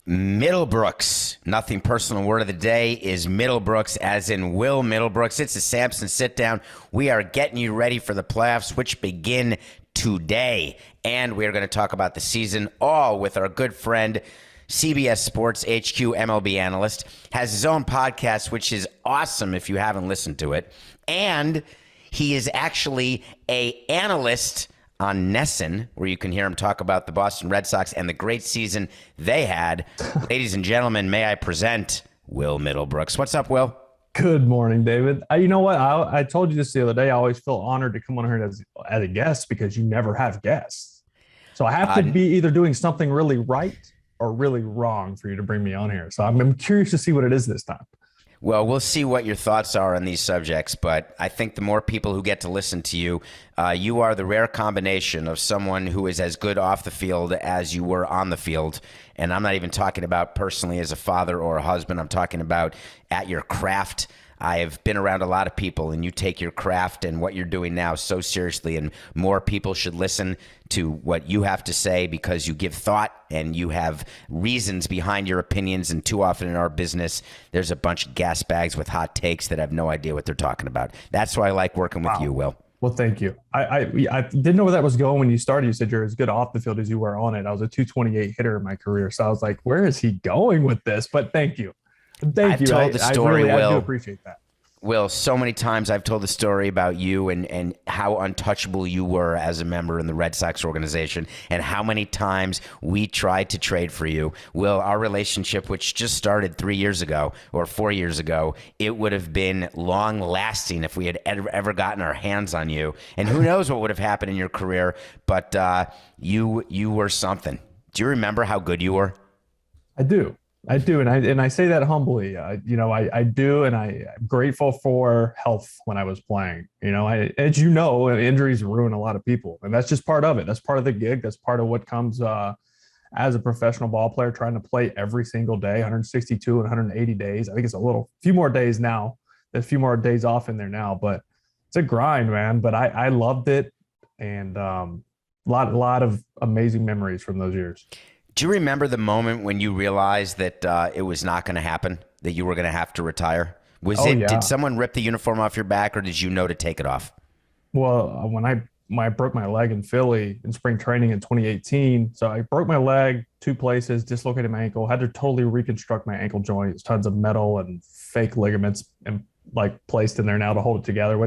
Middlebrooks. Nothing personal. Word of the day is Middlebrooks, as in Will Middlebrooks. It's a Samson sit down. We are getting you ready for the playoffs, which begin today. And we are going to talk about the season, all with our good friend, CBS Sports HQ MLB analyst, has his own podcast, which is awesome if you haven't listened to it. And he is actually an analyst on Nesson, where you can hear him talk about the Boston Red Sox and the great season they had. Ladies and gentlemen, may I present Will Middlebrooks. What's up, Will? Good morning, David. You know what? I told you this the other day. I always feel honored to come on here as a guest because you never have guests. So I have to be either doing something really right or really wrong for you to bring me on here. So I'm curious to see what it is this time. Well, we'll see what your thoughts are on these subjects, but I think the more people who get to listen to you, you are the rare combination of someone who is as good off the field as you were on the field. And I'm not even talking about personally as a father or a husband. I'm talking about at your craft. I have been around a lot of people, and you take your craft and what you're doing now so seriously, and more people should listen to what you have to say because you give thought and you have reasons behind your opinions. And too often in our business, there's a bunch of gas bags with hot takes that have no idea what they're talking about. That's why I like working with you, Will. Well, thank you. I didn't know where that was going when you started. You said you're as good off the field as you were on it. I was a 228 hitter in my career, so I was like, where is he going with this? But thank you. Thank you. Told the story, Will. I do Will. appreciate that. Will, so many times I've told the story about you and how untouchable you were as a member in the Red Sox organization, and how many times we tried to trade for you. Will, our relationship, which just started 3 years ago or 4 years ago, it would have been long lasting if we had ever gotten our hands on you. And who knows what would have happened in your career, but you were something. Do you remember how good you were? I do, and I say that humbly. I do, and I'm grateful for health when I was playing. As you know, injuries ruin a lot of people, and that's just part of it. That's part of the gig. That's part of what comes as a professional ball player, trying to play every single day, 162 and 180 days. I think it's few more days now. There's a few more days off in there now, but it's a grind, man. But I loved it, and a lot of amazing memories from those years. Do you remember the moment when you realized that it was not going to happen, that you were going to have to retire? Did someone rip the uniform off your back, or did you know to take it off? Well, when I broke my leg in Philly in spring training in 2018, so I broke my leg 2 places, dislocated my ankle, had to totally reconstruct my ankle joint. It's tons of metal and fake ligaments and placed in there now to hold it together,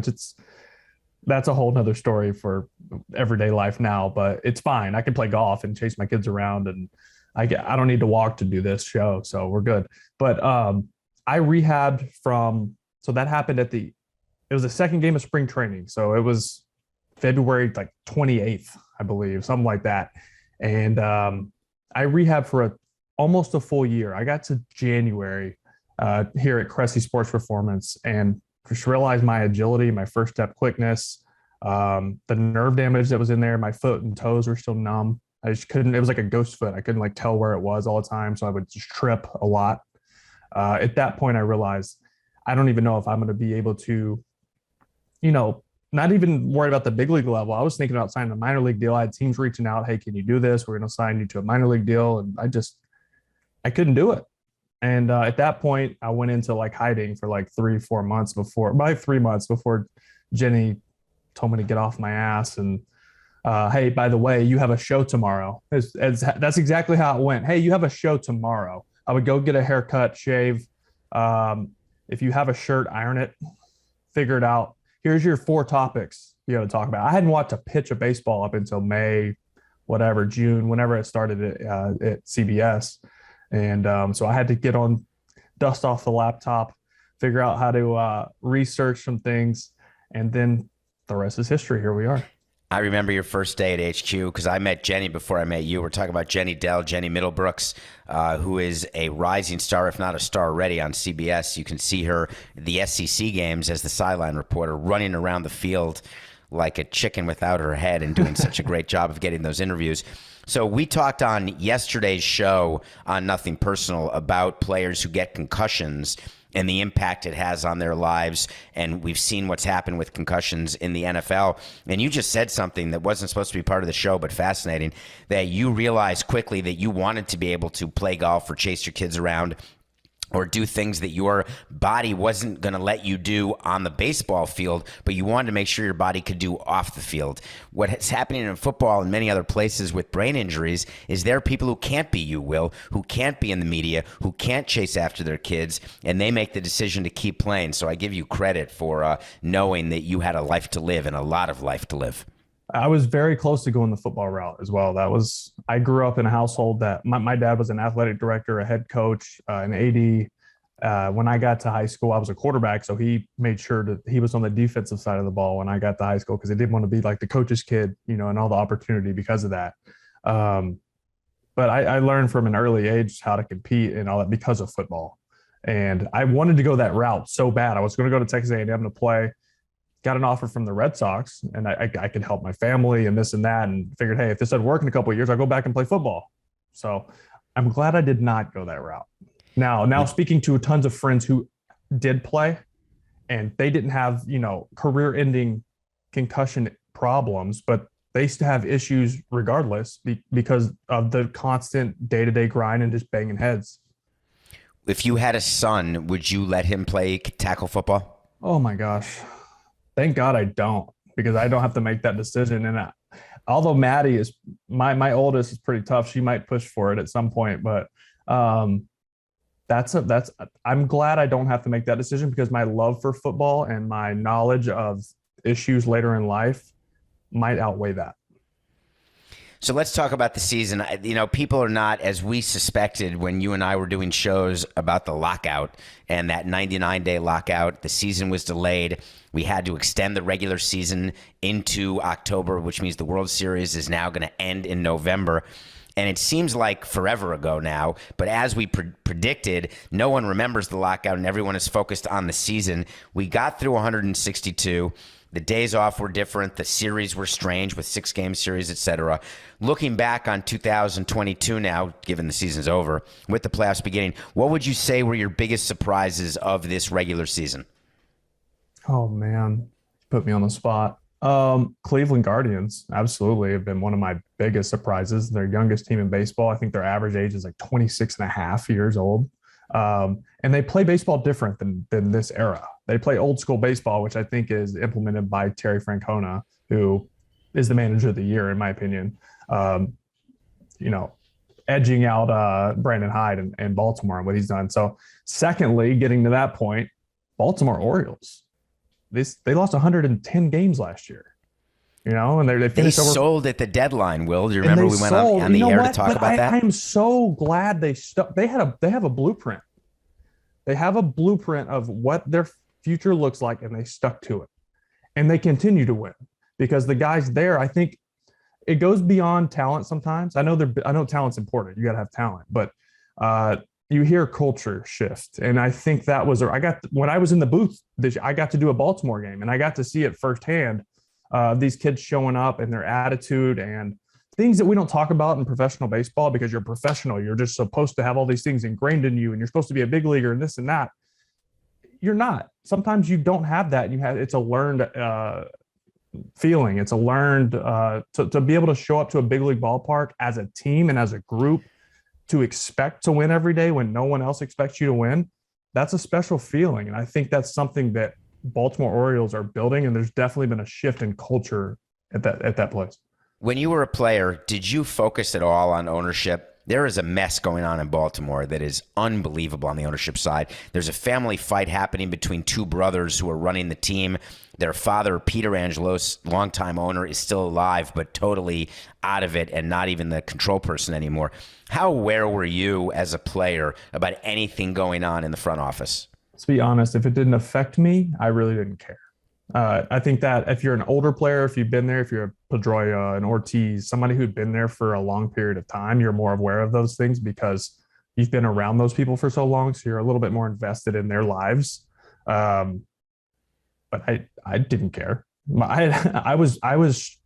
that's a whole nother story for everyday life now, but it's fine. I can play golf and chase my kids around, and I don't need to walk to do this show. So we're good. But I rehabbed so that happened it was the second game of spring training. So it was February 28th, I believe, something like that. And I rehabbed for almost a full year. I got to January here at Cressy Sports Performance, and just realized my agility, my first step quickness, the nerve damage that was in there. My foot and toes were still numb. I just couldn't, it was like a ghost foot. I couldn't tell where it was all the time. So I would just trip a lot. At that point, I realized I don't even know if I'm going to be able to, not even worried about the big league level. I was thinking about signing a minor league deal. I had teams reaching out, hey, can you do this? We're going to sign you to a minor league deal. And I couldn't do it. And at that point, I went into hiding for 3 months before Jenny told me to get off my ass. And hey, by the way, you have a show tomorrow. That's exactly how it went. Hey, you have a show tomorrow. I would go get a haircut, shave. If you have a shirt, iron it, figure it out. Here's your 4 topics you got to talk about. I hadn't watched a pitch of baseball up until May, June, whenever it started at CBS. And so I had to dust off the laptop, figure out how to research some things, and then the rest is history. Here we are. I remember your first day at HQ because I met Jenny before I met you. We're talking about Jenny Middlebrooks, who is a rising star, if not a star already, on CBS. You can see her at the SEC games as the sideline reporter running around the field like a chicken without her head and doing such a great job of getting those interviews. So we talked on yesterday's show on Nothing Personal about players who get concussions and the impact it has on their lives. And we've seen what's happened with concussions in the NFL. And you just said something that wasn't supposed to be part of the show, but fascinating, that you realized quickly that you wanted to be able to play golf or chase your kids around or do things that your body wasn't going to let you do on the baseball field, but you wanted to make sure your body could do off the field. What's happening in football and many other places with brain injuries is there are people who can't be you, Will, who can't be in the media, who can't chase after their kids, and they make the decision to keep playing. So I give you credit for knowing that you had a life to live and a lot of life to live. I was very close to going the football route as well. I grew up in a household that my dad was an athletic director, a head coach, an AD. When I got to high school, I was a quarterback. So he made sure that he was on the defensive side of the ball when I got to high school, because he didn't want to be like the coach's kid, and all the opportunity because of that. But I learned from an early age how to compete and all that because of football. And I wanted to go that route so bad. I was going to go to Texas A&M to play. Got an offer from the Red Sox, and I could help my family and this and that, and figured, hey, if this doesn't work in a couple of years, I'll go back and play football. So I'm glad I did not go that route. Now speaking to tons of friends who did play, and they didn't have, career-ending concussion problems, but they used to have issues regardless because of the constant day-to-day grind and just banging heads. If you had a son, would you let him play tackle football? Oh my gosh. Thank God I don't, because I don't have to make that decision. And although Maddie is my oldest is pretty tough, she might push for it at some point. But I'm glad I don't have to make that decision, because my love for football and my knowledge of issues later in life might outweigh that. So let's talk about the season. People are not, as we suspected when you and I were doing shows about the lockout and that 99-day lockout. The season was delayed. We had to extend the regular season into October, which means the World Series is now going to end in November. And it seems like forever ago now, but as we predicted, no one remembers the lockout and everyone is focused on the season. We got through 162. The days off were different. The series were strange with 6-game series, etc. Looking back on 2022 now, given the season's over, with the playoffs beginning, what would you say were your biggest surprises of this regular season? Oh, man. Put me on the spot. Cleveland Guardians absolutely have been one of my biggest surprises. Their youngest team in baseball. I think their average age is like 26 and a half years old. And they play baseball different than this era. They play old school baseball, which I think is implemented by Terry Francona, who is the manager of the year, in my opinion. Edging out Brandon Hyde and Baltimore and what he's done. So secondly, getting to that point, Baltimore Orioles, they lost 110 games last year. And they finished over. Sold at the deadline, Will. Do you remember we went on the air to talk about that? I am so glad they stuck. They have a blueprint. They have a blueprint of what their future looks like, and they stuck to it. And they continue to win because the guys there, I think it goes beyond talent sometimes. I know talent's important. You got to have talent, but you hear culture shift. And I think that was, when I was in the booth, I got to do a Baltimore game and I got to see it firsthand. These kids showing up and their attitude and things that we don't talk about in professional baseball, because you're professional. You're just supposed to have all these things ingrained in you and you're supposed to be a big leaguer and this and that. You're not. Sometimes you don't have that. It's a learned feeling. It's a learned to be able to show up to a big league ballpark as a team and as a group, to expect to win every day when no one else expects you to win. That's a special feeling. And I think that's something that Baltimore Orioles are building. And there's definitely been a shift in culture at that place. When you were a player, did you focus at all on ownership? There is a mess going on in Baltimore that is unbelievable on the ownership side. There's a family fight happening between two brothers who are running the team. Their father, Peter Angelos, longtime owner, is still alive, but totally out of it and not even the control person anymore. How aware were you as a player about anything going on in the front office? To be honest, if it didn't affect me, I really didn't care. I think that if you're an older player, if you've been there, if you're a Pedroia, an Ortiz, somebody who'd been there for a long period of time, you're more aware of those things because you've been around those people for so long. So you're a little bit more invested in their lives. But I didn't care. I was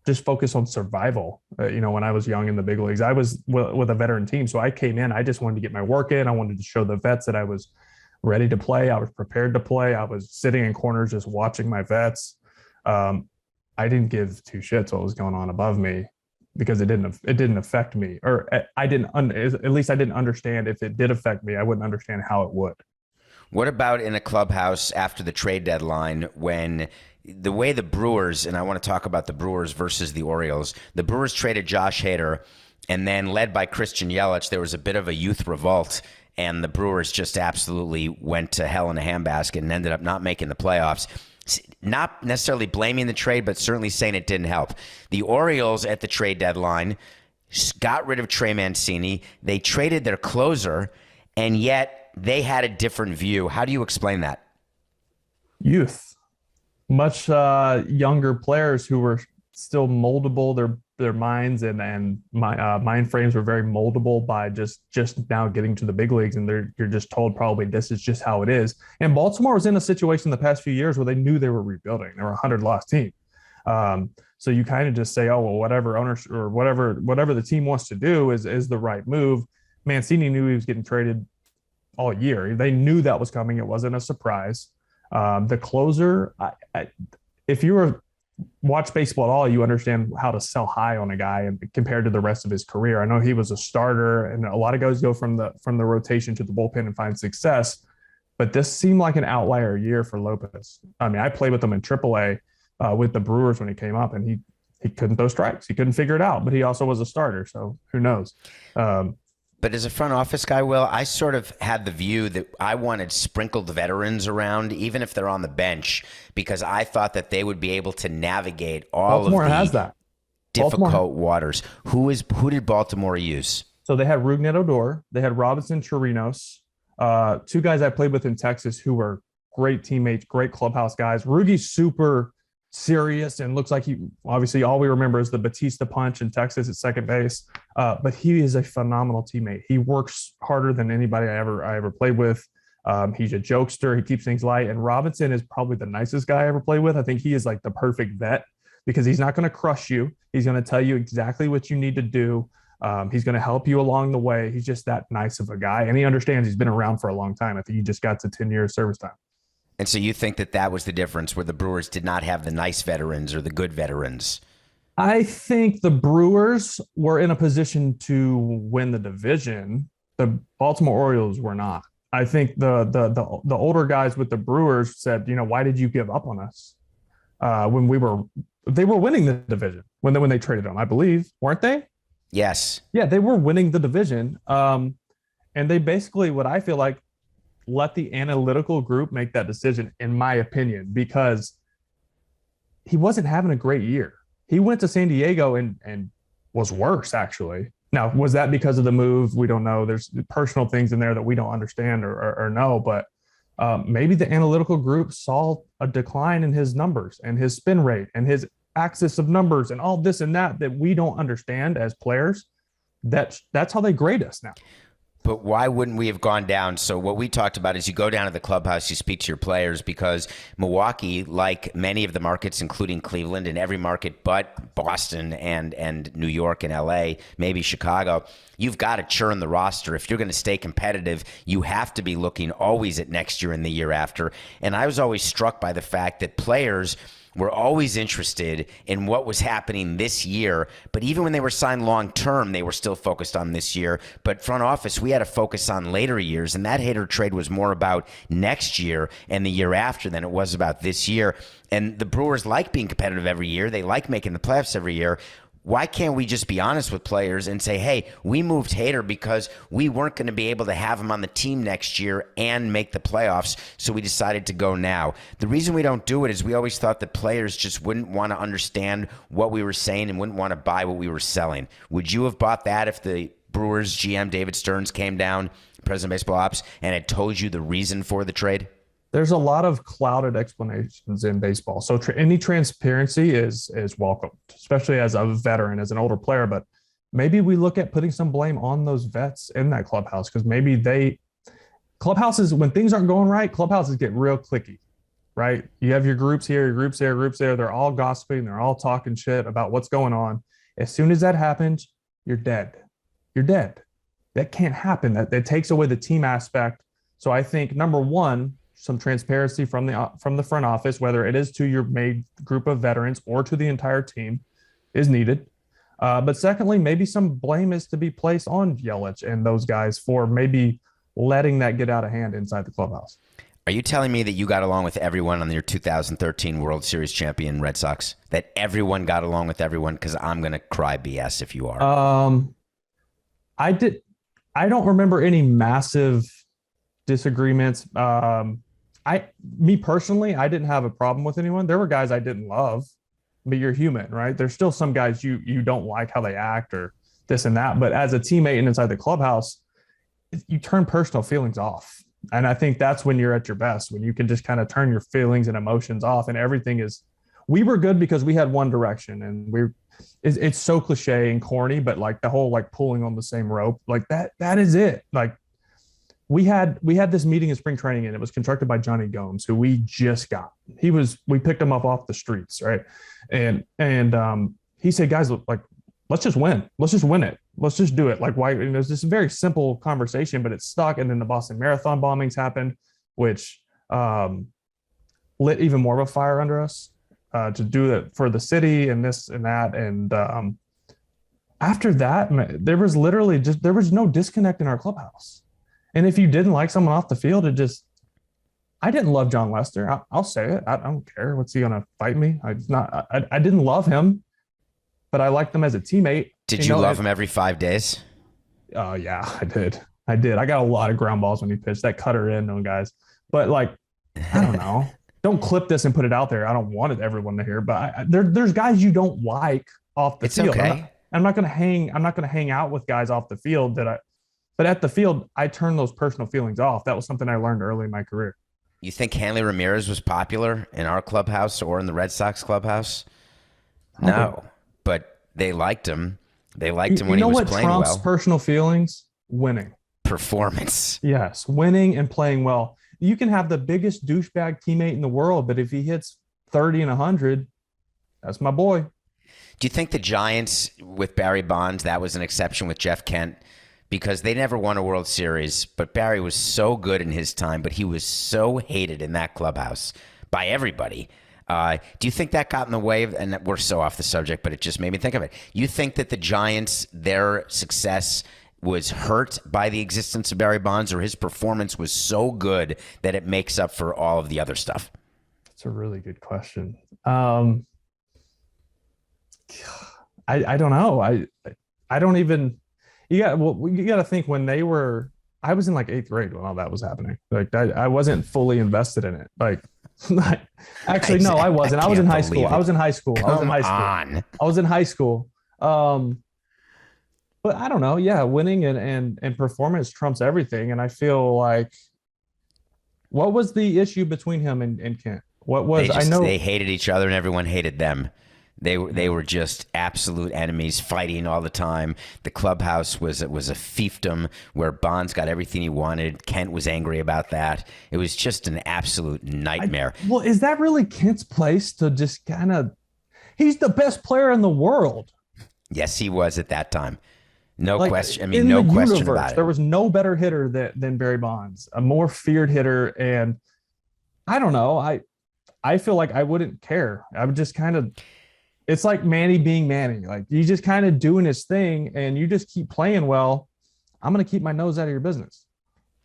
just focused on survival. When I was young in the big leagues, I was with a veteran team, so I came in. I just wanted to get my work in. I wanted to show the vets that I was ready to play. I was prepared to play. I was sitting in corners just watching my vets. Um, I didn't give two shits what was going on above me because it didn't affect me, or I didn't at least I didn't understand. If it did affect me, I wouldn't understand how it would. What about in a clubhouse after the trade deadline when the way the Brewers, and I want to talk about the Brewers versus the Orioles, the Brewers traded Josh Hader, and then led by Christian Yelich, there was a bit of a youth revolt, and the Brewers just absolutely went to hell in a handbasket and ended up not making the playoffs. Not necessarily blaming the trade, but certainly saying it didn't help. The Orioles at the trade deadline got rid of Trey Mancini. They traded their closer, and yet they had a different view. How do you explain that? Youth, much younger players who were still moldable. Their minds and mind frames were very moldable by just now getting to the big leagues, and you're just told probably this is just how it is. And Baltimore was in a situation the past few years where they knew they were rebuilding. They were a 100-loss team. So you kind of just say, oh well, whatever owners or whatever the team wants to do is the right move. Mancini knew he was getting traded all year. They knew that was coming. It wasn't a surprise. The closer, if you were watch baseball at all, you understand how to sell high on a guy and compared to the rest of his career. I know he was a starter, and a lot of guys go from the rotation to the bullpen and find success, but this seemed like an outlier year for Lopez. I mean, I played with him in AAA with the Brewers when he came up, and he couldn't throw strikes. He couldn't figure it out, but he also was a starter, so who knows? But as a front office guy, Will, I sort of had the view that I wanted sprinkled veterans around, even if they're on the bench, because I thought that they would be able to navigate all Baltimore of the has that. difficult waters. Who did Baltimore use? So they had Rougned Odor, they had Robinson Chirinos, two guys I played with in Texas who were great teammates, great clubhouse guys. Rugi's super serious and looks like he obviously all we remember is the Batista punch in Texas at second base. But he is a phenomenal teammate. He works harder than anybody I ever played with. He's a jokester. He keeps things light. And Robinson is probably the nicest guy I ever played with. I think he is like the perfect vet because he's not going to crush you. He's going to tell you exactly what you need to do. He's going to help you along the way. He's just that nice of a guy. And he understands he's been around for a long time. I think he just got to 10 years service time. And so you think that was the difference where the Brewers did not have the nice veterans or the good veterans? I think the Brewers were in a position to win the division. The Baltimore Orioles were not. I think the older guys with the Brewers said, why did you give up on us when they were winning the division when they traded them, I believe, weren't they? Yes. Yeah, they were winning the division. And they basically, what I feel like, let the analytical group make that decision, in my opinion, because he wasn't having a great year. He went to San Diego and was worse, actually. Now, was that because of the move? We don't know. There's personal things in there that we don't understand or know, but maybe the analytical group saw a decline in his numbers and his spin rate and his axis of numbers and all this and that we don't understand as players. That's how they grade us now. But why wouldn't we have gone down? So what we talked about is you go down to the clubhouse, you speak to your players, because Milwaukee, like many of the markets, including Cleveland and every market but Boston and New York and LA, maybe Chicago, you've got to churn the roster. If you're going to stay competitive, you have to be looking always at next year and the year after. And I was always struck by the fact that players were always interested in what was happening this year, but even when they were signed long-term, they were still focused on this year. But front office, we had to focus on later years, and that Hader trade was more about next year and the year after than it was about this year. And the Brewers like being competitive every year. They like making the playoffs every year. Why can't we just be honest with players and say, hey, we moved Hader because we weren't going to be able to have him on the team next year and make the playoffs, so we decided to go now. The reason we don't do it is we always thought that players just wouldn't want to understand what we were saying and wouldn't want to buy what we were selling. Would you have bought that if the Brewers GM David Stearns came down, president of baseball ops, and had told you the reason for the trade? There's a lot of clouded explanations in baseball. So any transparency is welcome, especially as a veteran, as an older player. But maybe we look at putting some blame on those vets in that clubhouse, because maybe clubhouses, when things aren't going right, clubhouses get real cliquey. right? You have your groups here, your groups there, groups there. They're all gossiping. They're all talking shit about what's going on. As soon as that happens, you're dead. You're dead. That can't happen. That takes away the team aspect. So I think number one, some transparency from the front office, whether it is to your made group of veterans or to the entire team, is needed. But secondly, maybe some blame is to be placed on Yelich and those guys for maybe letting that get out of hand inside the clubhouse. Are you telling me that you got along with everyone on your 2013 World Series champion Red Sox? That everyone got along with everyone? Because I'm going to cry BS if you are. I did. I don't remember any massive disagreements. Me personally, I didn't have a problem with anyone. There were guys I didn't love, but you're human, right? There's still some guys you don't like how they act or this and that. But as a teammate and inside the clubhouse, you turn personal feelings off. And I think that's when you're at your best, when you can just kind of turn your feelings and emotions off, and everything is. We were good because we had one direction, and it's so cliche and corny, but like the whole like pulling on the same rope, like that is it. Like we had this meeting in spring training, and it was constructed by Johnny Gomes, who we just got. We picked him up off the streets, right? And he said, guys, like, let's just win. Let's just win it. Let's just do it. Like, why? And there's this very simple conversation, but it's stuck. And then the Boston Marathon bombings happened, which lit even more of a fire under us to do it for the city and this and that. And after that, there was no disconnect in our clubhouse. And if you didn't like someone off the field, I didn't love John Lester. I'll say it. I don't care. What's he going to fight me? I didn't love him, but I liked him as a teammate. Did you love him every 5 days? Oh, yeah, I did. I got a lot of ground balls when he pitched. That cutter in on guys. But, like, I don't know. Don't clip this and put it out there. I don't want everyone to hear. But there's guys you don't like off the field. Okay. I'm not going to hang out with guys off the field but at the field, I turn those personal feelings off. That was something I learned early in my career. You think Hanley Ramirez was popular in our clubhouse or in the Red Sox clubhouse? No, but they liked him. They liked him when he was playing well. You know what trumps personal feelings? Winning. Performance. Yes, winning and playing well. You can have the biggest douchebag teammate in the world, but if he hits 30 and 100, that's my boy. Do you think the Giants with Barry Bonds, that was an exception with Jeff Kent? Because they never won a World Series, but Barry was so good in his time, but he was so hated in that clubhouse by everybody. Do you think that got in the way of, and we're so off the subject, but it just made me think of it. You think that the Giants, their success was hurt by the existence of Barry Bonds, or his performance was so good that it makes up for all of the other stuff? That's a really good question. I don't know. I don't even. You got to think when I was in like 8th grade when all that was happening. Like I wasn't fully invested in it. Like actually, no, I wasn't. I was in high school. I was in high school. But I don't know. Yeah. Winning and performance trumps everything. And I feel like, what was the issue between him and Kent? They hated each other and everyone hated them. They were just absolute enemies, fighting all the time. The clubhouse was a fiefdom where Bonds got everything he wanted. Kent was angry about that. It was just an absolute nightmare. Well, is that really Kent's place to just kind of? He's the best player in the world. Yes, he was at that time. No question. I mean, no question about it. There was no better hitter than Barry Bonds, a more feared hitter, and I don't know. I feel like I wouldn't care. I would just kind of. It's like Manny being Manny. Like, you just kind of doing his thing and you just keep playing well. I'm going to keep my nose out of your business.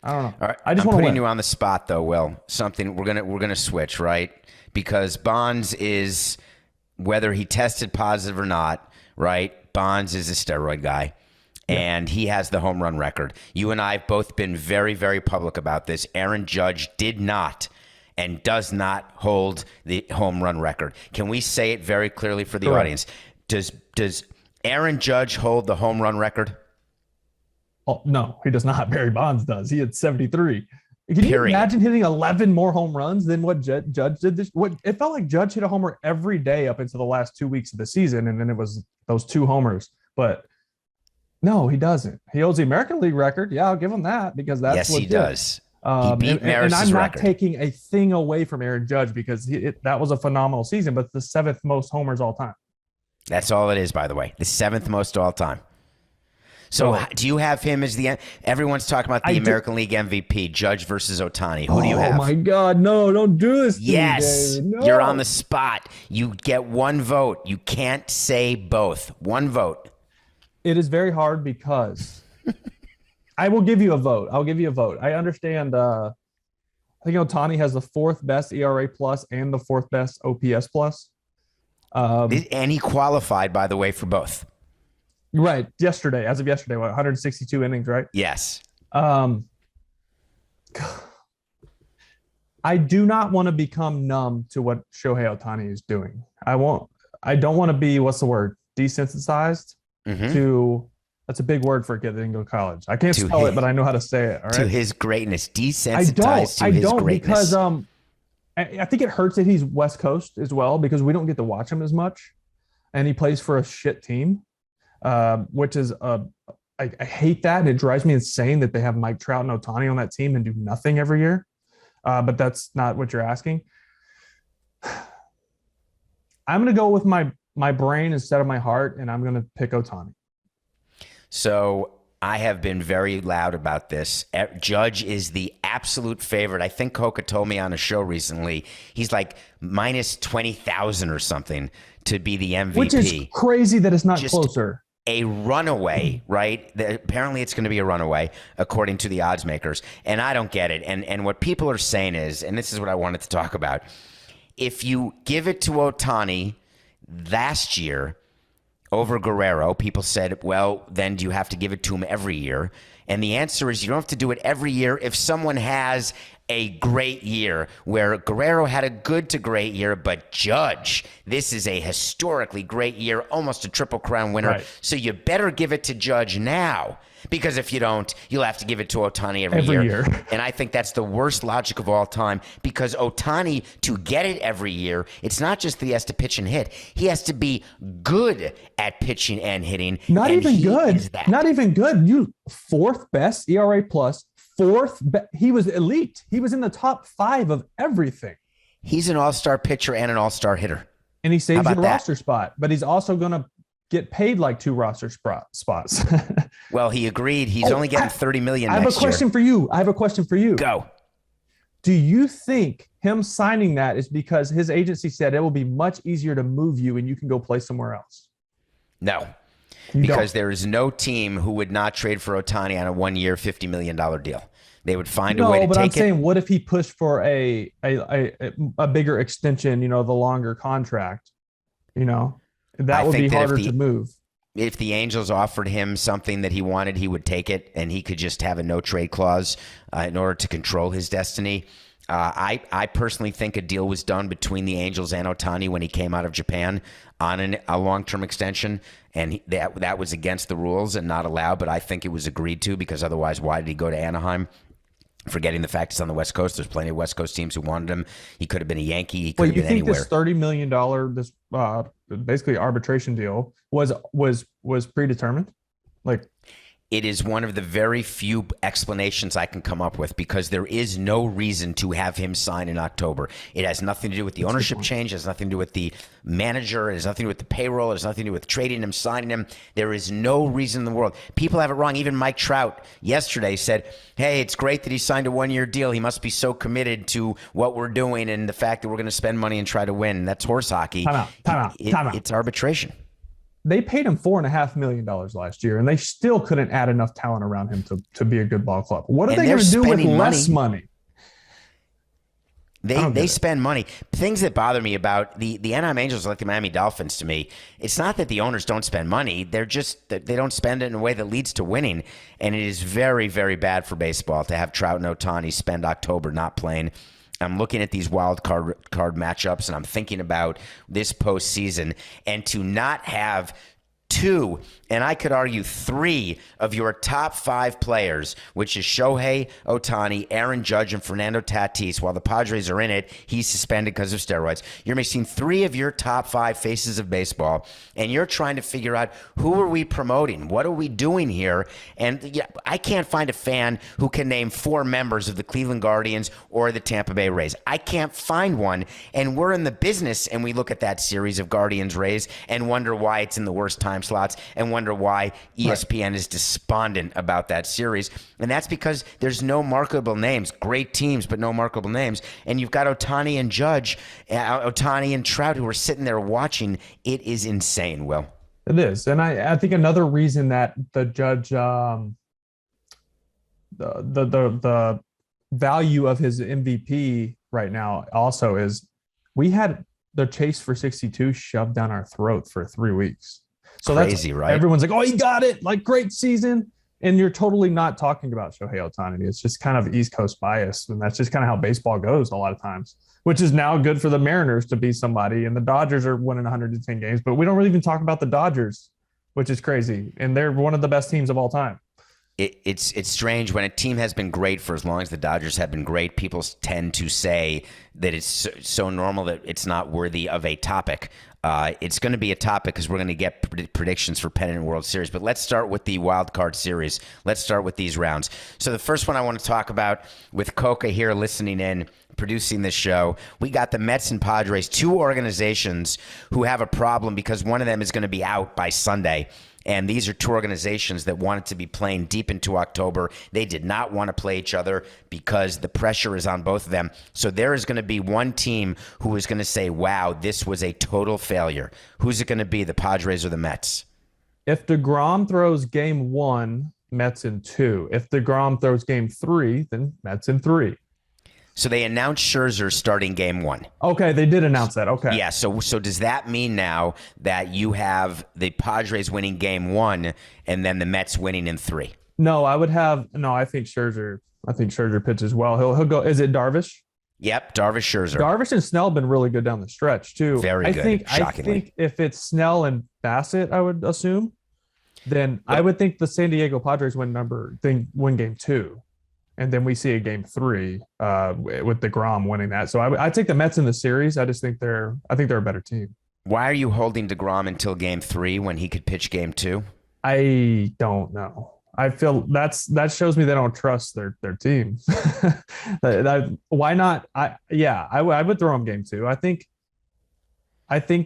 I don't know. All right. I just want to win. Putting you on the spot though, Will. Something we're going to switch, right? Because Bonds is, whether he tested positive or not, right? Bonds is a steroid guy. Yeah. And he has the home run record. You and I have both been very, very public about this. Aaron Judge did not and does not hold the home run record. Can we say it very clearly for the audience? Does Aaron Judge hold the home run record? Oh, no, he does not. Barry Bonds does. He had 73. Can you imagine hitting 11 more home runs than what Judge did this? It felt like Judge hit a homer every day up until the last 2 weeks of the season, and then it was those 2 homers. But no, he doesn't. He holds the American League record. Yeah, I'll give him that because that's yes, he does. He beat And Maris's I'm not record. taking a thing away from Aaron Judge because that was a phenomenal season, but the seventh most homers all time. That's all it is, by the way. The seventh most all time. So do you have him as the? Everyone's talking about the American League MVP, Judge versus Ohtani. Who do you have? Oh my God, no! Don't do this. Yes, to me, David. No. You're on the spot. You get one vote. You can't say both. One vote. It is very hard because I will give you a vote. I'll give you a vote. I understand. I think Ohtani has the fourth best ERA plus and the fourth best OPS plus. And he qualified, by the way, for both. Right. Yesterday, as of yesterday, 162 innings, right? Yes. I do not want to become numb to what Shohei Ohtani is doing. I don't want to be, what's the word? Desensitized to, that's a big word for a kid that didn't go to college. I can't spell it, but I know how to say it. All right? To his greatness. Desensitized to his greatness. Because I think it hurts that he's West Coast as well because we don't get to watch him as much. And he plays for a shit team. Which is I hate that. And it drives me insane that they have Mike Trout and Ohtani on that team and do nothing every year. But that's not what you're asking. I'm going to go with my brain instead of my heart, and I'm going to pick Ohtani. So I have been very loud about this. Judge is the absolute favorite. I think Coca told me on a show recently, he's like minus 20,000 or something to be the MVP. Which is crazy that it's not closer. A runaway, right? Apparently it's going to be a runaway, according to the odds makers. And I don't get it. And what people are saying is, and this is what I wanted to talk about, if you give it to Ohtani last year over Guerrero, people said, well, then do you have to give it to him every year? And the answer is you don't have to do it every year if someone has a great year, where Guerrero had a good to great year, but Judge, this is a historically great year, almost a Triple Crown winner. Right. So you better give it to Judge now, because if you don't, you'll have to give it to Ohtani every year. And I think that's the worst logic of all time, because Ohtani, to get it every year, it's not just that he has to pitch and hit. He has to be good at pitching and hitting. Not even good. Not even good. You fourth best ERA plus. He was elite. He was in the top 5 of everything. He's an all-star pitcher and an all-star hitter. And he saves your roster spot, but he's also going to get paid like 2 roster spots. Well, he agreed. He's only getting $30 million next year. I have a question for you. Go. Do you think him signing that is because his agency said it will be much easier to move you and you can go play somewhere else? No. Because there is no team who would not trade for Ohtani on a 1-year, $50 million deal. They would find a way to take it. No, but I'm saying, what if he pushed for a bigger extension, the longer contract, that would be harder to move. If the Angels offered him something that he wanted, he would take it, and he could just have a no trade clause in order to control his destiny. I personally think a deal was done between the Angels and Ohtani when he came out of Japan on a long-term extension, and that was against the rules and not allowed, but I think it was agreed to, because otherwise why did he go to Anaheim? Forgetting the fact he's on the West Coast. There's plenty of West Coast teams who wanted him. He could have been a Yankee. He could have been anywhere. This $30 million, this basically arbitration deal was predetermined? Like, it is one of the very few explanations I can come up with, because there is no reason to have him sign in October. It has nothing to do with the ownership change. It has nothing to do with the manager. It has nothing to do with the payroll. It has nothing to do with trading him, signing him. There is no reason in the world. People have it wrong. Even Mike Trout yesterday said, hey, it's great that he signed a 1-year deal. He must be so committed to what we're doing and the fact that we're going to spend money and try to win. That's horse hockey. Time out. It's arbitration. They paid him $4.5 million last year, and they still couldn't add enough talent around him to be a good ball club. What are they going to do with less money? They spend money. Things that bother me about the Anaheim Angels, like the Miami Dolphins, to me, it's not that the owners don't spend money. They're just that they don't spend it in a way that leads to winning. And it is very, very bad for baseball to have Trout and Ohtani spend October not playing. I'm looking at these wild card matchups, and I'm thinking about this postseason, and to not have 2 and I could argue 3 of your top 5 players, which is Shohei, Ohtani, Aaron Judge, and Fernando Tatis, while the Padres are in it, he's suspended because of steroids. You're missing 3 of your top 5 faces of baseball, and you're trying to figure out who are we promoting? What are we doing here? And yeah, I can't find a fan who can name 4 members of the Cleveland Guardians or the Tampa Bay Rays. I can't find one, and we're in the business, and we look at that series of Guardians-Rays and wonder why it's in the worst time slots and wonder why ESPN is despondent about that series. And that's because there's no marketable names. Great teams, but no marketable names. And you've got Ohtani and Judge, Ohtani and Trout, who are sitting there watching. It is insane, Will. It is. And I think another reason that the Judge, the value of his MVP right now also is we had the chase for 62 shoved down our throat for 3 weeks. So crazy, that's right? Everyone's like, oh, he got it. Like, great season. And you're totally not talking about Shohei Ohtani. It's just kind of East Coast bias. And that's just kind of how baseball goes a lot of times, which is now good for the Mariners to be somebody. And the Dodgers are winning 110 games, but we don't really even talk about the Dodgers, which is crazy. And they're one of the best teams of all time. It's strange when a team has been great for as long as the Dodgers have been great. People tend to say that it's so normal that it's not worthy of a topic. It's going to be a topic because we're going to get predictions for pennant and World Series. But let's start with the wild card series. Let's start with these rounds. So the first one I want to talk about with Coca here listening in, producing this show, we got the Mets and Padres, 2 organizations who have a problem because one of them is going to be out by Sunday. And these are 2 organizations that wanted to be playing deep into October. They did not want to play each other because the pressure is on both of them. So there is going to be one team who is going to say, wow, this was a total failure. Who's it going to be, the Padres or the Mets? If DeGrom throws game 1, Mets in 2. If DeGrom throws game 3, then Mets in 3. So they announced Scherzer starting game 1. Okay, they did announce that. Okay. Yeah, so does that mean now that you have the Padres winning game 1 and then the Mets winning in 3? No, I think Scherzer pitches well. He'll go. Is it Darvish? Yep, Darvish, Scherzer. Darvish and Snell have been really good down the stretch too. Very good, shockingly. I think if it's Snell and Bassett, I would assume, then I would think the San Diego Padres win game 2. And then we see a game 3 with DeGrom winning that. So I take the Mets in the series. I just think they're a better team. Why are you holding DeGrom until game 3 when he could pitch game 2? I don't know. I feel that shows me they don't trust their team. Why not? I would throw him game 2. I think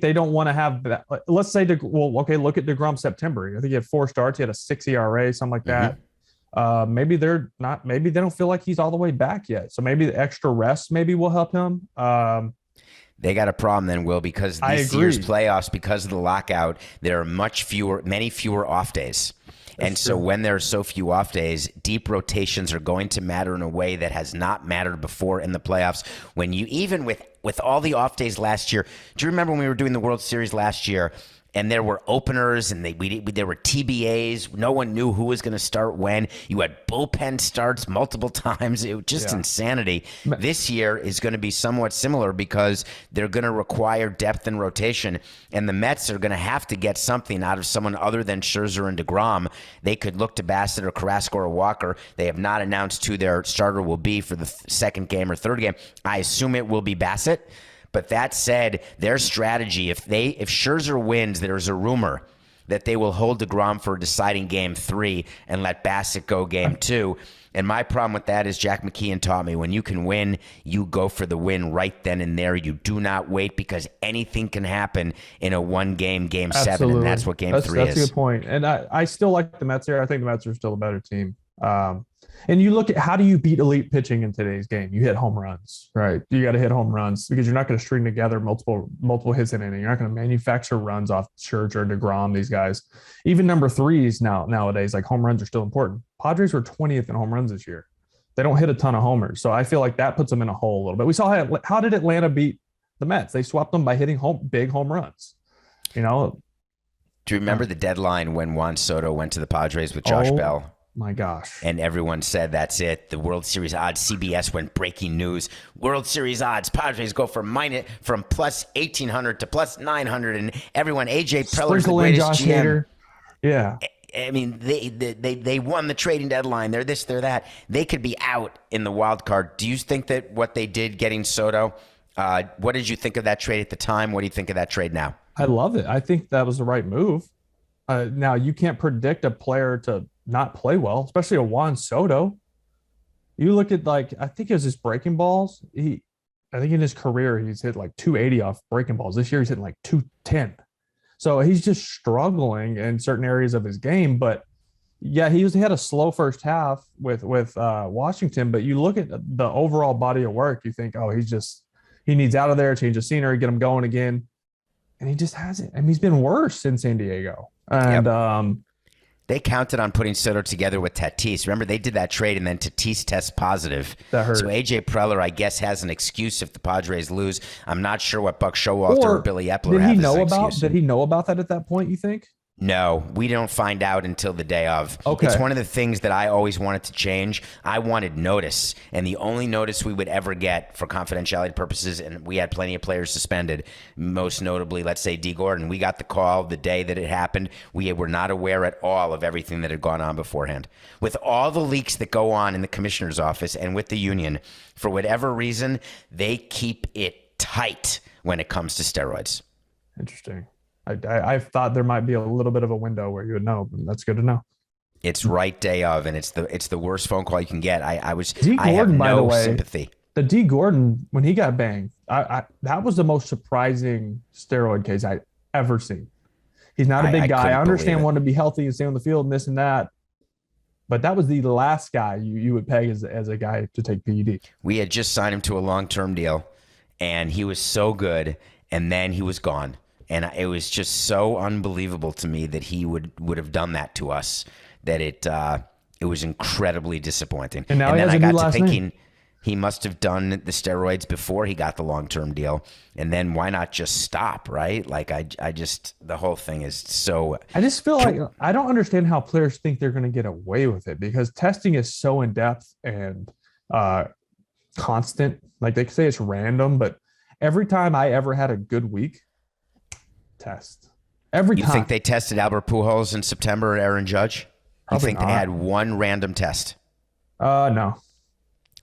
they don't want to have that. Let's say, look at DeGrom September. I think he had 4 starts. He had a 6 ERA, something like that. Maybe they don't feel like he's all the way back yet. So maybe the extra rest will help him. They got a problem then, Will, because this year's playoffs, because of the lockout, there are many fewer off days. So when there are so few off days, deep rotations are going to matter in a way that has not mattered before in the playoffs. When you, even with all the off days last year, do you remember when we were doing the World Series last year? And there were openers, and there were TBAs. No one knew who was going to start when. You had bullpen starts multiple times. It was just insanity. This year is going to be somewhat similar because they're going to require depth and rotation, and the Mets are going to have to get something out of someone other than Scherzer and DeGrom. They could look to Bassett or Carrasco or Walker. They have not announced who their starter will be for the second game or third game. I assume it will be Bassett. But that said, their strategy, if Scherzer wins, there's a rumor that they will hold DeGrom for deciding game 3 and let Bassett go game 2. And my problem with that is Jack McKeon taught me, when you can win, you go for the win right then and there. You do not wait because anything can happen in a one-game, game 7, and that's what game 3 is. That's a good point. And I still like the Mets here. I think the Mets are still a better team. And you look at, how do you beat elite pitching in today's game? You hit home runs, right? You got to hit home runs because you're not going to string together multiple hits in an inning. You're not going to manufacture runs off Scherzer, DeGrom, these guys. Even number 3s nowadays, like home runs are still important. Padres were 20th in home runs this year. They don't hit a ton of homers. So I feel like that puts them in a hole a little bit. We saw how did Atlanta beat the Mets? They swept them by hitting big home runs. Do you remember the deadline when Juan Soto went to the Padres with Josh Bell? My gosh. And everyone said, that's it. The World Series odds, CBS went breaking news. World Series odds, Padres go from plus 1,800 to plus 900. And everyone, AJ Preller's the greatest GM. Yeah. I mean, they won the trading deadline. They're this, they're that. They could be out in the wild card. Do you think that what they did getting Soto, what did you think of that trade at the time? What do you think of that trade now? I love it. I think that was the right move. Now you can't predict a player to not play well, especially a Juan Soto. You look at like I think it was his breaking balls. I think in his career he's hit like 280 off breaking balls. This year he's hitting like 210. So he's just struggling in certain areas of his game. But yeah, he had a slow first half with Washington. But you look at the overall body of work, you think, oh, he needs out of there, change the scenery, get him going again, and he just hasn't. I mean, he's been worse in San Diego. And Yep. They counted on putting Soto together with Tatis. Remember, they did that trade, and then Tatis tests positive. That hurt. So A.J. Preller, I guess, has an excuse if the Padres lose. I'm not sure what Buck Showalter or Billy Epler have as an excuse. Did he know about that at that point, you think? No, we don't find out until the day of. Okay. It's one of the things that I always wanted to change. I wanted notice, and the only notice we would ever get for confidentiality purposes, and we had plenty of players suspended, most notably, let's say, D. Gordon. We got the call the day that it happened. We were not aware at all of everything that had gone on beforehand. With all the leaks that go on in the commissioner's office and with the union, for whatever reason, they keep it tight when it comes to steroids. Interesting. I thought there might be a little bit of a window where you would know, but that's good to know. It's right day of, and it's the worst phone call you can get. I D. I have Gordon, by the no way, sympathy. The D. Gordon, when he got banged, that was the most surprising steroid case I'd ever seen. He's not a big guy. I understand wanting to be healthy and stay on the field and this and that, but that was the last guy you would peg as a guy to take PED. We had just signed him to a long-term deal, and he was so good, and then he was gone. And it was just so unbelievable to me that he would have done that to us, that it was incredibly disappointing. And now then I got to thinking he must have done the steroids before he got the long-term deal. And then why not just stop, right? Like I just, the whole thing is so. I just feel like I don't understand how players think they're going to get away with it, because testing is so in-depth and constant. Like they say it's random, but every time I ever had a good week, test. Every time. You think they tested Albert Pujols in September or Aaron Judge? Probably you think not. they had one random test? No.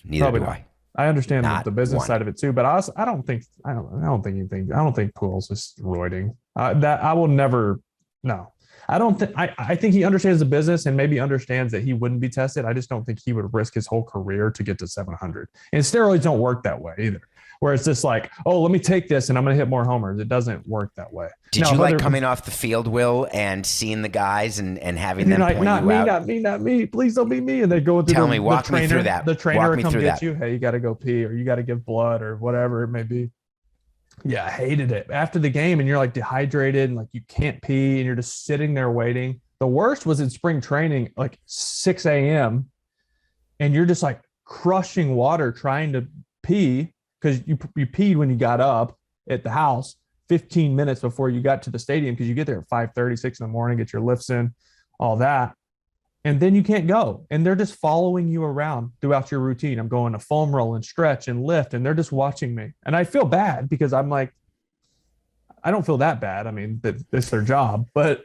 Neither Probably do not. I. I understand the business one. side of it too, but I don't think Pujols is roiding. That I will never. No, I don't think. I think he understands the business and maybe understands that he wouldn't be tested. I just don't think he would risk his whole career to get to 700. And steroids don't work that way either, where it's just like, oh, let me take this and I'm going to hit more homers. It doesn't work that way. Did you like coming off the field, Will, and seeing the guys and having them like, point not you me, out? not me. Please don't be me. And they go through Walk me through that. The trainer Walk come through get that. you. Hey, you got to go pee, or you got to give blood, or whatever it may be. Yeah, I hated it. After the game, and you're like dehydrated and like you can't pee, and you're just sitting there waiting. The worst was in spring training, like 6 a.m., and you're just like crushing water trying to pee because you peed when you got up at the house 15 minutes before you got to the stadium, because you get there at 5:30, 6 in the morning, get your lifts in, all that. And then you can't go. And they're just following you around throughout your routine. I'm going to foam roll and stretch and lift, and they're just watching me. And I feel bad because I'm like, I don't feel that bad. I mean, it's their job, but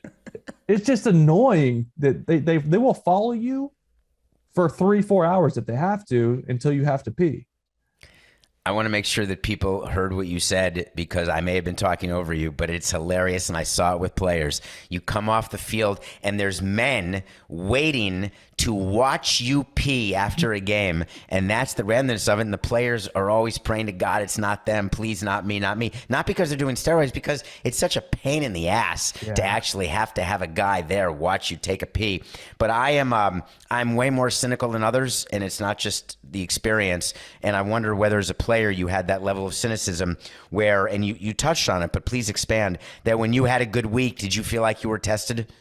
it's just annoying that they will follow you for 3-4 hours if they have to, until you have to pee. I want to make sure that people heard what you said, because I may have been talking over you, but it's hilarious, and I saw it with players. You come off the field, and there's men waiting to watch you pee after a game, and that's the randomness of it, and the players are always praying to God it's not them. Please, not me, not me. Not because they're doing steroids, because it's such a pain in the ass to actually have to have a guy there watch you take a pee. But I'm way more cynical than others, and it's not just the experience, and I wonder whether as a player you had that level of cynicism where, and you touched on it, but please expand, that when you had a good week, did you feel like you were tested?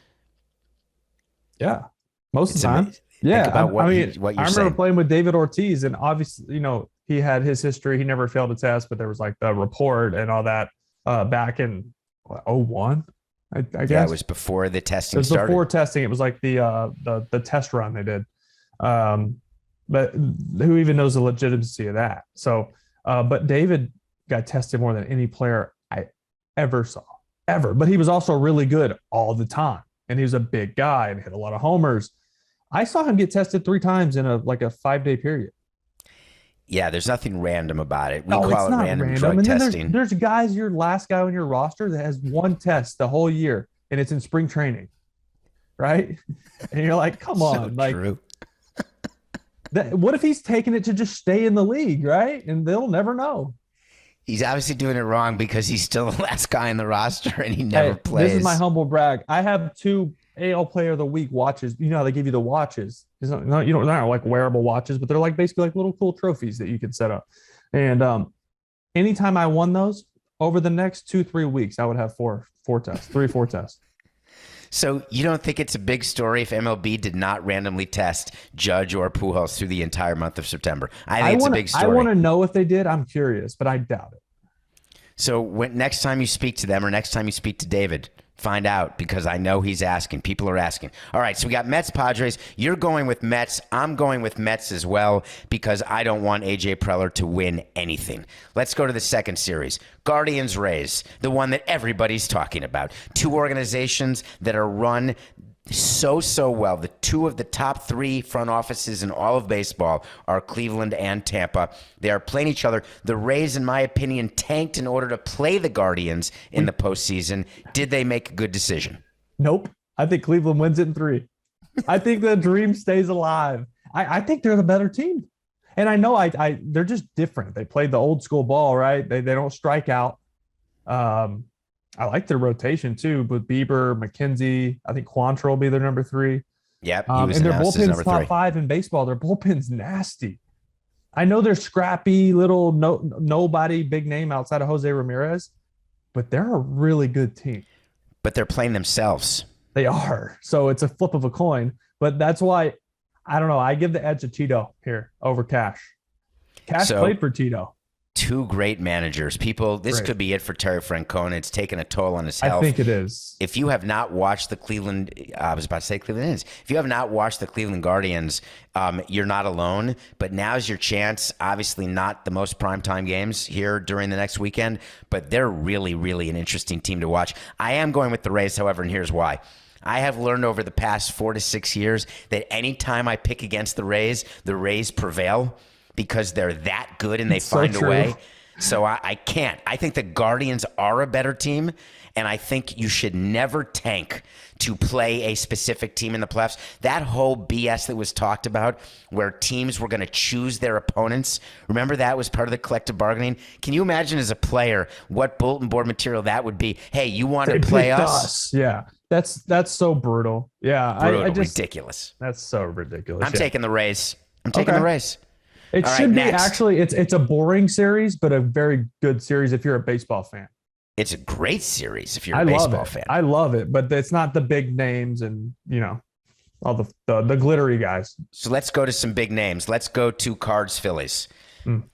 Yeah. Most of the time. Yeah. Think about what you're I remember saying. playing with David Ortiz, and obviously, he had his history. He never failed a test, but there was like the report and all that back in 01, I guess. Yeah, it was before the testing started. Before testing. It was like the test run they did. But who even knows the legitimacy of that? So, but David got tested more than any player I ever saw, ever. But he was also really good all the time. and he was a big guy and hit a lot of homers. I saw him get tested 3 times in a 5-day period. Yeah, there's nothing random about it. We No, it's call it not random random. drug And then testing. there's guys, your last guy on your roster that has one test the whole year, and it's in spring training, right? And you're like, come So on, like true. what if he's taking it to just stay in the league, right? And they'll never know. He's obviously doing it wrong because he's still the last guy in the roster and he never Hey, plays. this is my humble brag. I have 2 AL Player of the Week watches. You know how they give you the watches? It's not, they're not like wearable watches, but they're like basically like little cool trophies that you can set up. And anytime I won those, over the next 2-3 weeks, I would have four tests, 3-4 tests. So you don't think it's a big story if MLB did not randomly test Judge or Pujols through the entire month of September? I think it's a big story. I want to know if they did. I'm curious, but I doubt it. So next time you speak to them or next time you speak to David, find out, because I know he's asking. People are asking. All right, so we got Mets, Padres. You're going with Mets. I'm going with Mets as well because I don't want A.J. Preller to win anything. Let's go to the second series. Guardians, Rays, the one that everybody's talking about. 2 organizations that are run so well. The 2 of the top 3 front offices in all of baseball are Cleveland and Tampa. They are playing each other. The Rays, in my opinion, tanked in order to play the Guardians in the postseason. Did they make a good decision? Nope. I think Cleveland wins it in 3. I think the dream stays alive. I think they're the better team. And I know they're just different. They played the old school ball, right? They don't strike out. I like their rotation too, with Bieber, McKenzie. I think Quantrill will be their number 3. Yep, and their bullpen's top 5 in baseball. Their bullpen's nasty. I know they're scrappy, little nobody big name outside of Jose Ramirez, but they're a really good team. But they're playing themselves. They are. So it's a flip of a coin. But that's why, I don't know, I give the edge to Tito here over Cash. Cash played for Tito. 2 great managers. People, this could be it for Terry Francona. It's taken a toll on his health. I think it is. If you have not watched the Cleveland, I was about to say Cleveland Indians. If you have not watched the Cleveland Guardians, you're not alone. But now's your chance. Obviously not the most primetime games here during the next weekend, but they're really, really an interesting team to watch. I am going with the Rays, however, and here's why. I have learned over the past 4 to 6 years that anytime I pick against the Rays prevail, because they're that good and they find a way. So I can't. I think the Guardians are a better team, and I think you should never tank to play a specific team in the playoffs. That whole BS that was talked about where teams were going to choose their opponents, remember that was part of the collective bargaining? Can you imagine as a player what bulletin board material that would be? Hey, you want to play us? Yeah. That's so brutal. Yeah. Brutal, ridiculous. That's so ridiculous. I'm taking the Rays. I'm taking the Rays. It should be actually, it's a boring series, but a very good series if you're a baseball fan. It's a great series if you're a baseball fan. I love it, but it's not the big names and, all the glittery guys. So let's go to some big names. Let's go to Cards, Phillies.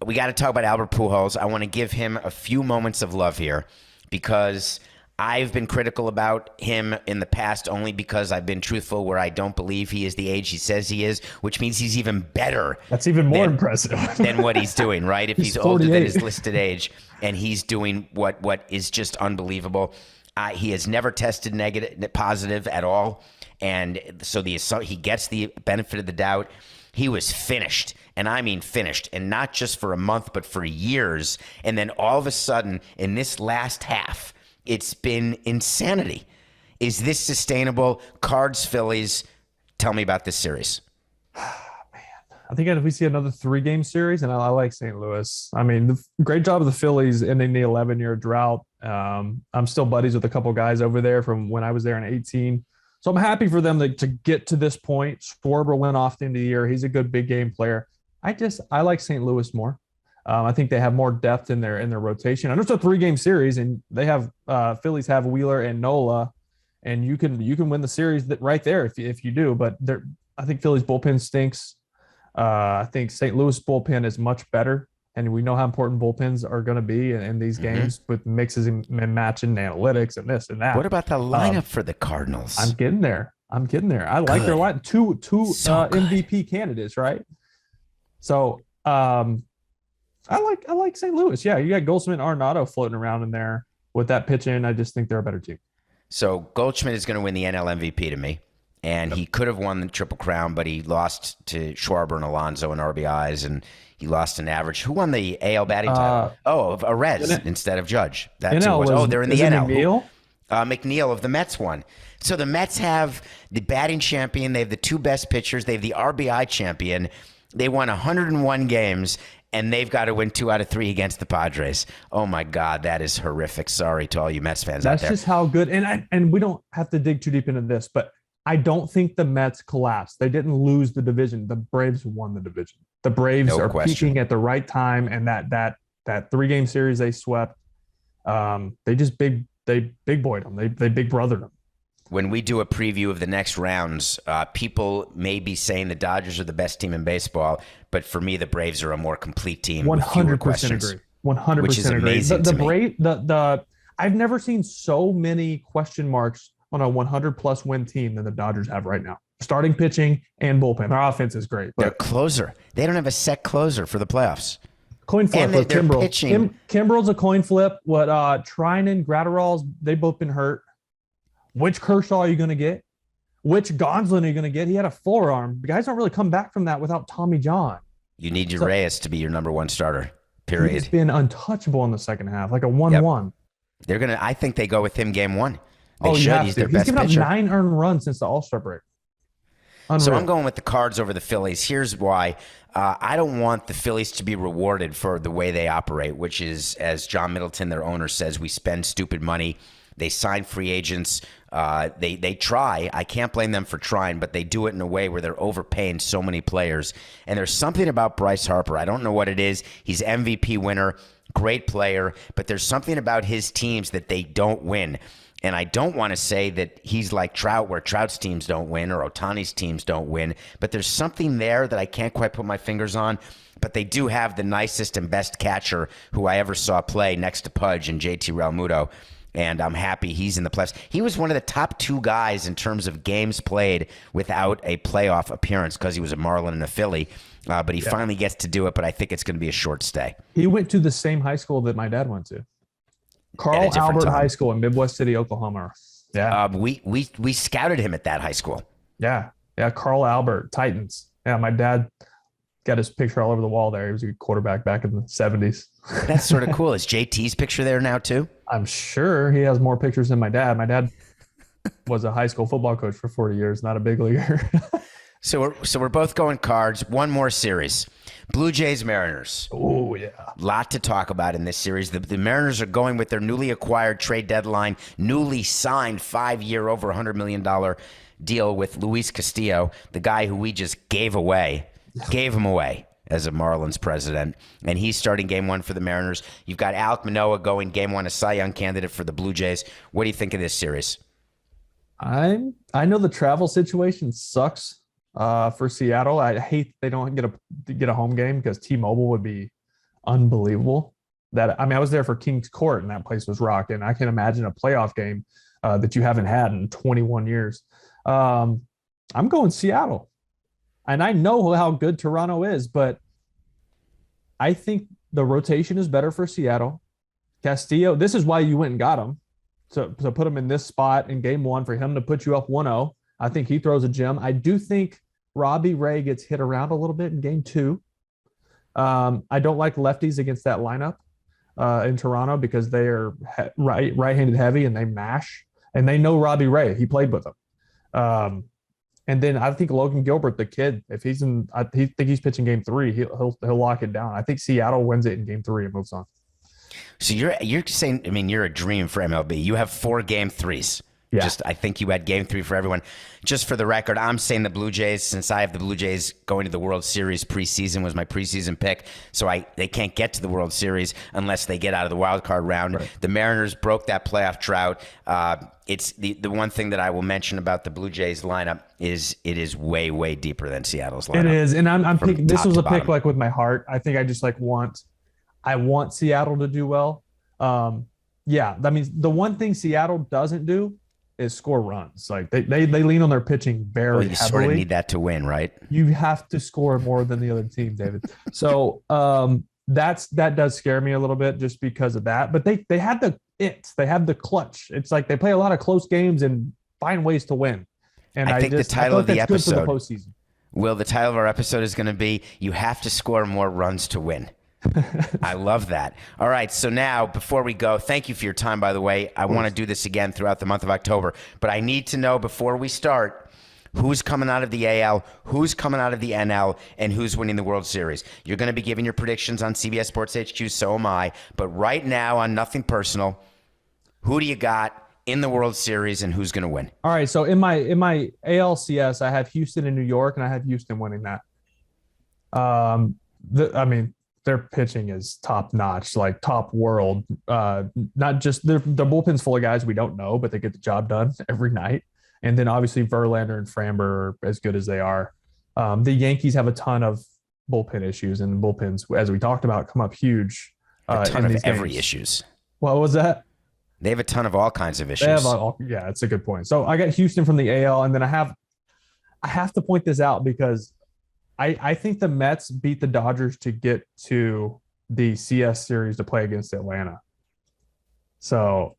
We got to talk about Albert Pujols. I want to give him a few moments of love here because I've been critical about him in the past only because I've been truthful where I don't believe he is the age he says he is, which means he's even better. That's even more impressive than what he's doing, right? If he's older than his listed age and he's doing what is just unbelievable. He has never tested positive at all. And so he gets the benefit of the doubt. He was finished, and I mean finished, and not just for a month, but for years. And then all of a sudden, in this last half, it's been insanity. Is this sustainable? Cards, Phillies, tell me about this series. I think if we see another 3-game series, and I like St. Louis. I mean, the great job of the Phillies ending the 11-year drought. I'm still buddies with a couple guys over there from when I was there in 18. So I'm happy for them to get to this point. Schwarber went off the end of the year. He's a good big game player. I like St. Louis more. I think they have more depth in their rotation. I know it's a 3-game series, and they have Phillies have Wheeler and Nola, and you can win the series right there if you do. But I think Phillies bullpen stinks. I think St. Louis bullpen is much better, and we know how important bullpens are going to be in these games with mixes and matching analytics and this and that. What about the lineup for the Cardinals? I'm getting there. I like their line. Two MVP candidates, right? So I like St. Louis. Yeah, you got Goldschmidt and Arenado floating around in there with that pitching. I just think they're a better team. So Goldschmidt is going to win the NL MVP to me. And he could have won the Triple Crown, but he lost to Schwarber and Alonso in RBIs, and he lost an average. Who won the AL batting title? Arez instead of Judge. That's who it was. They're in the NL. McNeil of the Mets won. So the Mets have the batting champion. They have the two best pitchers. They have the RBI champion. They won 101 games, and they've got to win 2 out of 3 against the Padres. Oh, my God, that is horrific. Sorry to all you Mets fans out there. That's just how good. And we don't have to dig too deep into this, but I don't think the Mets collapsed. They didn't lose the division. The Braves won the division. The Braves are peaking at the right time, and that 3-game series they swept. They just big boyed them. They big brothered them. When we do a preview of the next rounds, people may be saying the Dodgers are the best team in baseball, but for me, the Braves are a more complete team. 100% agree. 100% which is agree. amazing to me. I've never seen so many question marks on a 100-plus win team than the Dodgers have right now. Starting pitching and bullpen. Their offense is great. Their closer. They don't have a set closer for the playoffs. Coin flip with Kimbrel. Pitching. Kimbrel's a coin flip. What Trinan, Gratterall's, they've both been hurt. Which Kershaw are you going to get? Which Gonsolin are you going to get? He had a forearm. The guys don't really come back from that without Tommy John. You need your Reyes to be your number one starter, period. He's been untouchable in the second half, like a 1-1. Yep. I think they go with him game 1. He's given up 9 earned runs since the All-Star break. Unreal. So I'm going with the Cards over the Phillies. Here's why. I don't want the Phillies to be rewarded for the way they operate, which is, as John Middleton, their owner, says, we spend stupid money. They sign free agents. They try. I can't blame them for trying, but they do it in a way where they're overpaying so many players. And there's something about Bryce Harper. I don't know what it is. He's MVP winner, great player, but there's something about his teams that they don't win. And I don't want to say that he's like Trout, where Trout's teams don't win or Ohtani's teams don't win, but there's something there that I can't quite put my fingers on. But they do have the nicest and best catcher who I ever saw play next to Pudge and JT Realmuto. And I'm happy he's in the playoffs. He was one of the top 2 guys in terms of games played without a playoff appearance because he was a Marlin and a Philly. But he finally gets to do it, but I think it's going to be a short stay. He went to the same high school that my dad went to. Carl Albert High School in Midwest City, Oklahoma. Yeah. We scouted him at that high school. Yeah. Yeah. Carl Albert, Titans. Yeah. My dad got his picture all over the wall there. He was a quarterback back in the 70s. That's sort of cool. Is JT's picture there now too? I'm sure he has more pictures than my dad. My dad was a high school football coach for 40 years, not a big leaguer. So we're both going Cards. One more series. Blue Jays Mariners. Oh, yeah. Lot to talk about in this series. The Mariners are going with their newly acquired trade deadline, newly signed 5-year, over $100 million deal with Luis Castillo, the guy who we just gave him away as a Marlins president. And he's starting game 1 for the Mariners. You've got Alek Manoah going game 1, a Cy Young candidate for the Blue Jays. What do you think of this series? I know the travel situation sucks. For Seattle, I hate they don't get a home game because T-Mobile would be unbelievable. I was there for King's Court and that place was rocking. I can imagine a playoff game that you haven't had in 21 years. I'm going Seattle, and I know how good Toronto is, but I think the rotation is better for Seattle. Castillo, this is why you went and got him to put him in this spot in game 1 for him to put you up 1-0. I think he throws a gem. I do think Robbie Ray gets hit around a little bit in game 2. I don't like lefties against that lineup in Toronto because they are right-handed heavy and they mash. And they know Robbie Ray. He played with them. And then I think Logan Gilbert, the kid, if he's I think he's pitching game 3, he'll lock it down. I think Seattle wins it in game 3 and moves on. So you're saying, you're a dream for MLB. You have 4 game 3s. Yeah. I think you had game 3 for everyone. Just for the record, I'm saying the Blue Jays, since I have the Blue Jays going to the World Series preseason, was my preseason pick. So they can't get to the World Series unless they get out of the wild card round. Right. The Mariners broke that playoff drought. It's the one thing that I will mention about the Blue Jays lineup is it is way, way deeper than Seattle's lineup. It is, and I'm picking. This was a pick like with my heart. I think I just I want Seattle to do well. Yeah, the one thing Seattle doesn't do is score runs. Like they lean on their pitching very heavily. You sort of need that to win, right? You have to score more than the other team, David. So that does scare me a little bit just because of that. But they had it. They have the clutch. It's like they play a lot of close games and find ways to win. And I think the title of the episode, good for the postseason. Will, the title of our episode is going to be "You Have to Score More Runs to Win." I love that. All right, so now before we go, thank you for your time, by the way. I want to do this again throughout the month of October, but I need to know before we start who's coming out of the AL, who's coming out of the NL, and who's winning the World Series. You're going to be giving your predictions on CBS Sports HQ, so am I. But right now, on Nothing Personal, who do you got in the World Series and who's going to win? All right, so in my ALCS, I have Houston and New York, and I have Houston winning that. Their pitching is top notch, like top world. Not just the bullpen's full of guys we don't know, but they get the job done every night. And then obviously Verlander and Framber are as good as they are. The Yankees have a ton of bullpen issues, and the bullpens, as we talked about, come up huge. A ton of every issues. What was that? They have a ton of all kinds of issues. Yeah, it's a good point. So I got Houston from the AL, and then I have to point this out because I think the Mets beat the Dodgers to get to the CS series to play against Atlanta. So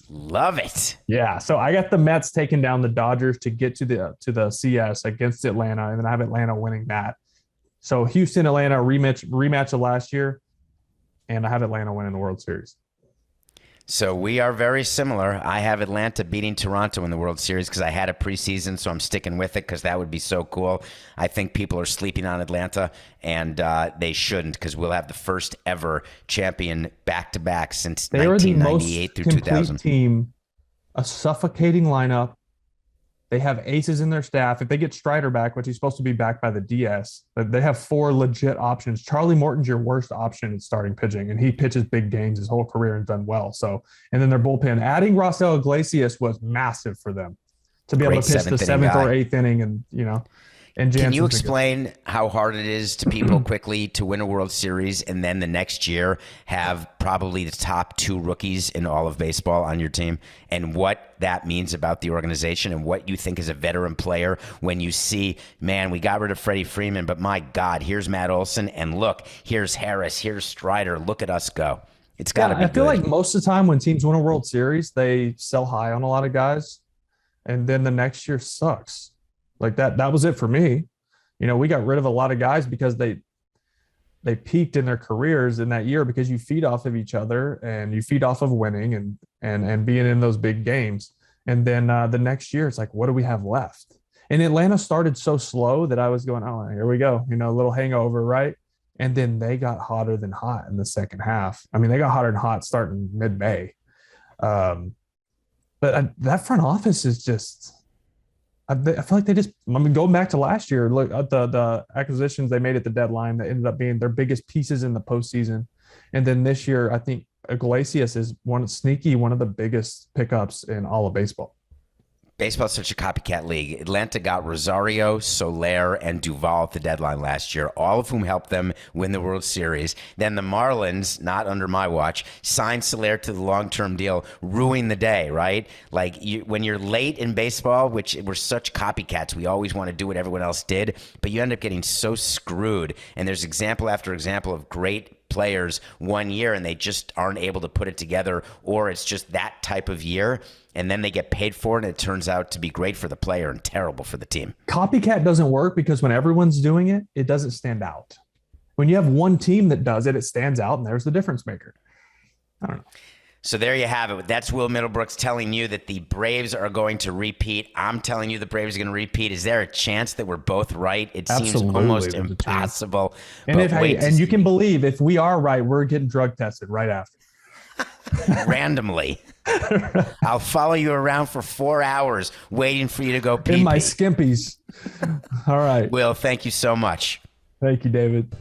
love it. Yeah. So I got the Mets taking down the Dodgers to get to the CS against Atlanta, and then I have Atlanta winning that. So Houston, Atlanta rematch of last year, and I have Atlanta winning the World Series. So we are very similar. I have Atlanta beating Toronto in the World Series because I had a preseason, so I'm sticking with it because that would be so cool. I think people are sleeping on Atlanta, and they shouldn't because we'll have the first ever champion back-to-back since 1998 through 2000. Team, a suffocating lineup. They have aces in their staff. If they get Strider back, which he's supposed to be back by the DS, they have 4 legit options. Charlie Morton's your worst option in starting pitching, and he pitches big games his whole career and done well. So, and then their bullpen, adding Rossell Iglesias was massive for them to be able to pitch the 7th or 8th inning, and And can you explain how hard it is to people quickly to win a World Series and then the next year have probably the top 2 rookies in all of baseball on your team, and what that means about the organization and what you think as a veteran player when you see, man, we got rid of Freddie Freeman, but my God, here's Matt Olson, and look, here's Harris, here's Strider, look at us go. It's got to be I feel good. like most of the time when teams win a World Series, they sell high on a lot of guys, and then the next year sucks. Like that was it for me. We got rid of a lot of guys because they peaked in their careers in that year because you feed off of each other and you feed off of winning and being in those big games. And then the next year, it's like, what do we have left? And Atlanta started so slow that I was going, oh, here we go, a little hangover, right? And then they got hotter than hot in the second half. I mean, they got hotter than hot starting mid-May. But that front office is just – I feel like going back to last year, look at the acquisitions they made at the deadline that ended up being their biggest pieces in the postseason. And then this year, I think Iglesias is one of the biggest pickups in all of baseball. Baseball is such a copycat league. Atlanta got Rosario, Soler, and Duvall at the deadline last year, all of whom helped them win the World Series. Then the Marlins, not under my watch, signed Soler to the long-term deal, ruining the day, right? Like when you're late in baseball, which we're such copycats, we always want to do what everyone else did, but you end up getting so screwed. And there's example after example of great players one year and they just aren't able to put it together, or it's just that type of year. And then they get paid for it, and it turns out to be great for the player and terrible for the team. Copycat doesn't work because when everyone's doing it, it doesn't stand out. When you have one team that does it, it stands out, and there's the difference maker. I don't know. So there you have it. That's Will Middlebrooks telling you that the Braves are going to repeat. I'm telling you the Braves are going to repeat. Is there a chance that we're both right? It seems almost impossible. And you can believe if we are right, we're getting drug tested right after. Randomly. I'll follow you around for 4 hours waiting for you to go pee. In my skimpies. All right. Will, thank you so much. Thank you, David.